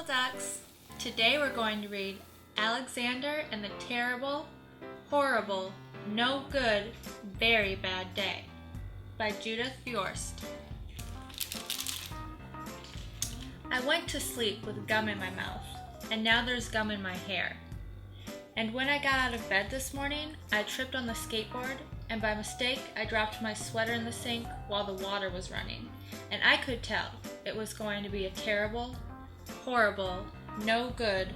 Little Ducks. Today we're going to read Alexander and the Terrible, Horrible, No Good, Very Bad Day by Judith Viorst. I went to sleep with gum in my mouth, and now there's gum in my hair. And when I got out of bed this morning, I tripped on the skateboard, and by mistake I dropped my sweater in the sink while the water was running, and I could tell it was going to be a terrible, horrible, no good,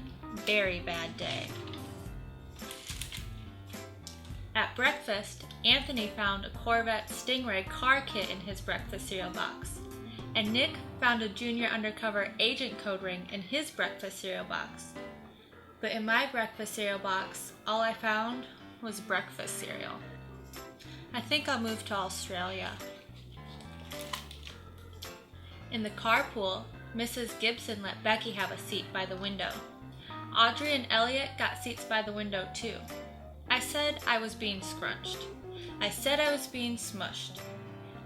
very bad day. At breakfast, Anthony found a Corvette Stingray car kit in his breakfast cereal box, and Nick found a junior undercover agent code ring in his breakfast cereal box. But in my breakfast cereal box, all I found was breakfast cereal. I think I'll move to Australia. In the carpool, Mrs. Gibson let Becky have a seat by the window. Audrey and Elliot got seats by the window too. I said I was being scrunched. I said I was being smushed.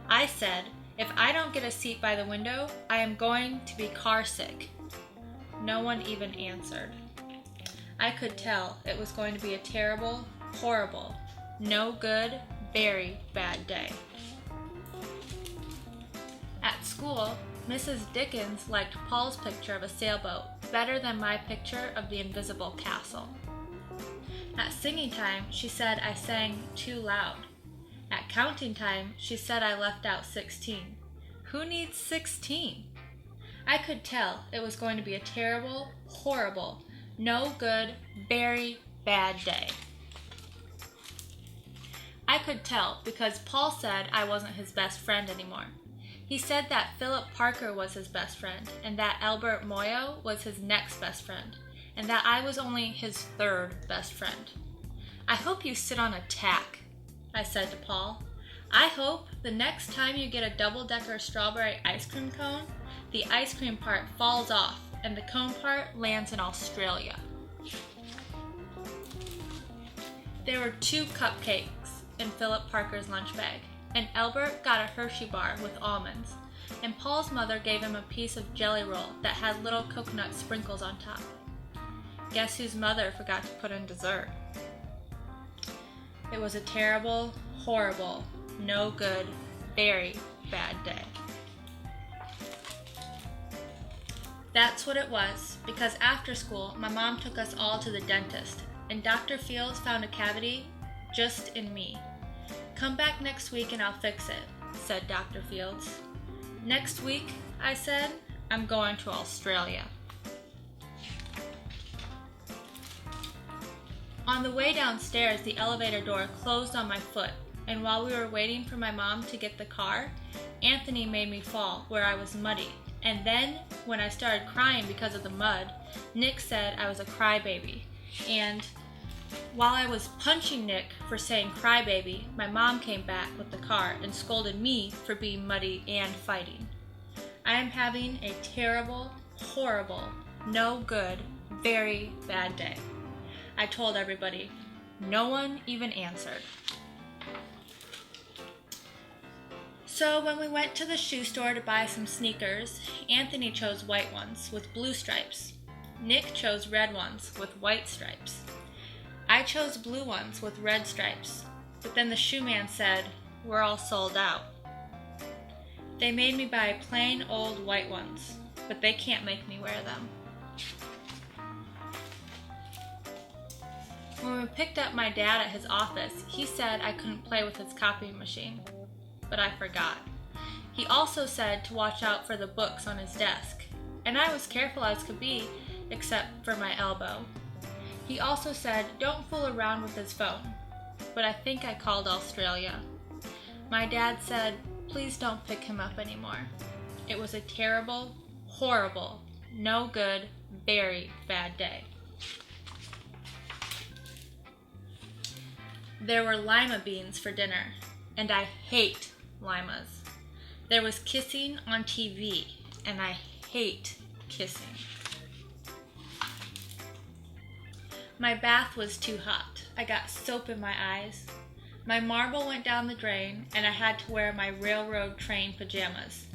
I said, if I don't get a seat by the window, I am going to be car sick. No one even answered. I could tell it was going to be a terrible, horrible, no good, very bad day. At school, Mrs. Dickens liked Paul's picture of a sailboat better than my picture of the invisible castle. At singing time, she said I sang too loud. At counting time, she said I left out 16. Who needs 16? I could tell it was going to be a terrible, horrible, no good, very bad day. I could tell because Paul said I wasn't his best friend anymore. He said that Philip Parker was his best friend, and that Albert Moyo was his next best friend, and that I was only his third best friend. I hope you sit on a tack, I said to Paul. I hope the next time you get a double-decker strawberry ice cream cone, the ice cream part falls off and the cone part lands in Australia. There were 2 cupcakes in Philip Parker's lunch bag, and Albert got a Hershey bar with almonds, and Paul's mother gave him a piece of jelly roll that had little coconut sprinkles on top. Guess whose mother forgot to put in dessert? It was a terrible, horrible, no good, very bad day. That's what it was, because after school, my mom took us all to the dentist, and Dr. Fields found a cavity just in me. Come back next week and I'll fix it, said Dr. Fields. Next week, I said, I'm going to Australia. On the way downstairs, the elevator door closed on my foot, and while we were waiting for my mom to get the car, Anthony made me fall where I was muddy. And then, when I started crying because of the mud, Nick said I was a crybaby. And while I was punching Nick for saying crybaby, my mom came back with the car and scolded me for being muddy and fighting. I am having a terrible, horrible, no good, very bad day. I told everybody. No one even answered. So when we went to the shoe store to buy some sneakers, Anthony chose white ones with blue stripes. Nick chose red ones with white stripes. I chose blue ones with red stripes, but then the shoe man said, we're all sold out. They made me buy plain old white ones, but they can't make me wear them. When we picked up my dad at his office, he said I couldn't play with his copying machine, but I forgot. He also said to watch out for the books on his desk, and I was careful as could be, except for my elbow. He also said don't fool around with his phone, but I think I called Australia. My dad said please don't pick him up anymore. It was a terrible, horrible, no good, very bad day. There were lima beans for dinner, and I hate limas. There was kissing on TV, and I hate kissing. My bath was too hot. I got soap in my eyes. My marble went down the drain, and I had to wear my railroad train pajamas.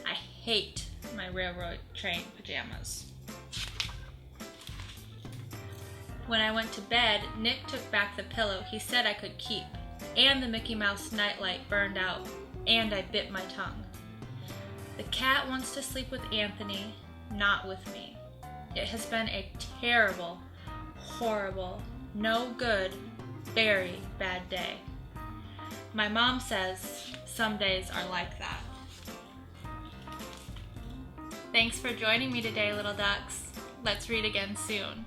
I hate my railroad train pajamas. When I went to bed, Nick took back the pillow he said I could keep, and the Mickey Mouse nightlight burned out, and I bit my tongue. The cat wants to sleep with Anthony, not with me. It has been a terrible, horrible, no good, very bad day. My mom says some days are like that. Thanks for joining me today, little ducks. Let's read again soon.